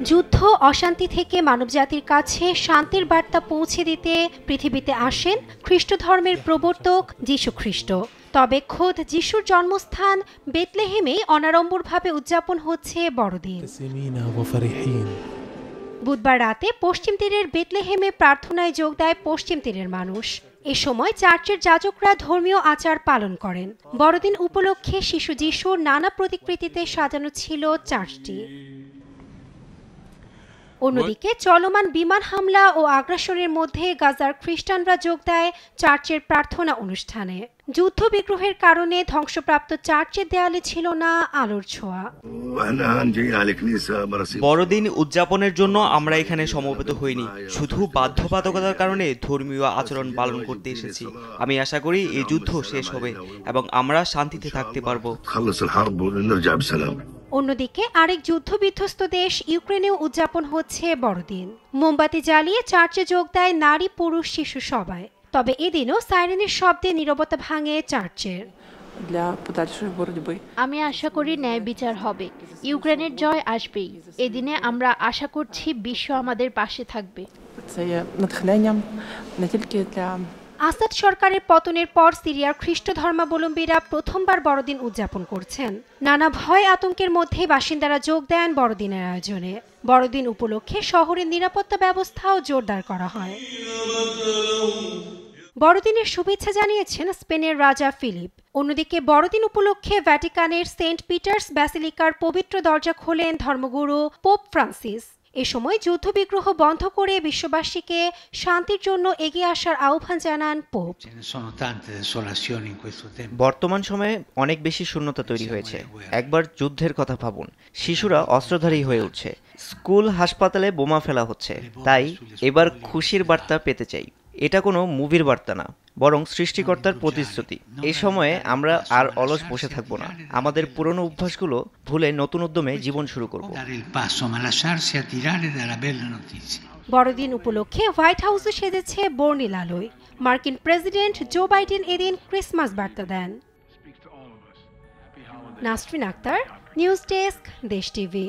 যুদ্ধ অশান্তি থেকে মানবজাতির কাছে শান্তির বার্তা পৌঁছে দিতে পৃথিবীতে আসেন খ্রিস্ট ধর্মের প্রবর্তক যীশু খ্রিস্ট। তবে খোদ যিশুর জন্মস্থান বেথলেহেমেই অনাড়ম্বরভাবে উদযাপন হচ্ছে বড়দিন। বুধবার রাতে পশ্চিম তীরের বেথলেহেমে প্রার্থনায় যোগ দেয় পশ্চিম তীরের মানুষ। এ সময় চার্চের যাজকরা ধর্মীয় আচার পালন করেন। বড়দিন উপলক্ষে শিশু যিশুর নানা প্রতিকৃতিতে সাজানো ছিল চার্চটি। অন্যদিকে চলমান বিমান হামলা ও আগ্রাসনের মধ্যে গাজার খ্রিস্টানরা যোগ দেয় চার্চের প্রার্থনা অনুষ্ঠানে। যুদ্ধ বিগ্রহের কারণে ধ্বংসপ্রাপ্ত চার্চের দেয়ালে ছিল না আলোর ছোঁয়া। বড়দিন উদযাপনের জন্য আমরা এখানে সমবেত হইনি, শুধু বাধ্যবাধকতার কারণে ধর্মীয় আচরণ পালন করতে এসেছি। আমি আশা করি এই যুদ্ধ শেষ হবে এবং আমরা শান্তিতে থাকতে পারবো। অন্যদিকে আরেক যুদ্ধবিধ্বস্ত দেশ ইউক্রেনেও উদযাপন হচ্ছে বড়দিন। মোমবাতি জ্বালিয়ে চার্চে যোগ দেয় নারী, পুরুষ, শিশু সবাই। তবে এদিনও সাইরেনের শব্দে নীরবতা ভাঙে চার্চের। আমি আশা করি ন্যায় বিচার হবে, ইউক্রেনের জয় আসবেই। এদিনে আমরা আশা করছি বিশ্ব আমাদের পাশে থাকবে। আসাদ সরকারের পতনের পর সিরিয়ার খ্রিস্ট ধর্মাবলম্বীরা প্রথমবার বড়দিন উদযাপন করছেন। নানা ভয় আতঙ্কের মধ্যে বাসিন্দারা যোগ দেন বড়দিনের আয়োজনে। বড়দিন উপলক্ষে শহরের নিরাপত্তা ব্যবস্থাও জোরদার করা হয়। বড়দিনের শুভেচ্ছা জানিয়েছেন স্পেনের রাজা ফিলিপ। অন্যদিকে বড়দিন উপলক্ষে ভ্যাটিকানের সেন্ট পিটার্স ব্যাসিলিকার পবিত্র দরজা খোলেন ধর্মগুরু পোপ ফ্রান্সিস। এ সময় যুদ্ধবিগ্রহ বন্ধ করে বিশ্ববাসীকে শান্তির জন্য এগিয়ে আসার আহ্বান জানান পোপ। বর্তমান সময়ে অনেক বেশি শূন্যতা তৈরি হয়েছে। একবার যুদ্ধের কথা ভাবুন, শিশুরা অস্ত্রধারী হয়ে উঠছে, স্কুল হাসপাতালে বোমা ফেলা হচ্ছে। তাই এবার খুশির বার্তা পেতে চাই। এটা কোনো মুভির বার্তা না, বরং সৃষ্টিকর্তার প্রতিশ্রুতি। এই সময়ে আমরা আর অলস বসে থাকবো না, আমাদের পুরনো অভ্যাসগুলো ভুলে নতুন উদ্যমে জীবন শুরু করব। বড়দিন উপলক্ষে হোয়াইট হাউসে সেজেছে বর্ণিল আলোয়। মার্কিন প্রেসিডেন্ট জো বাইডেন এদিন ক্রিসমাস বার্তা দেন। নাসরিন আক্তার, নিউজ ডেস্ক, দেশ টিভি।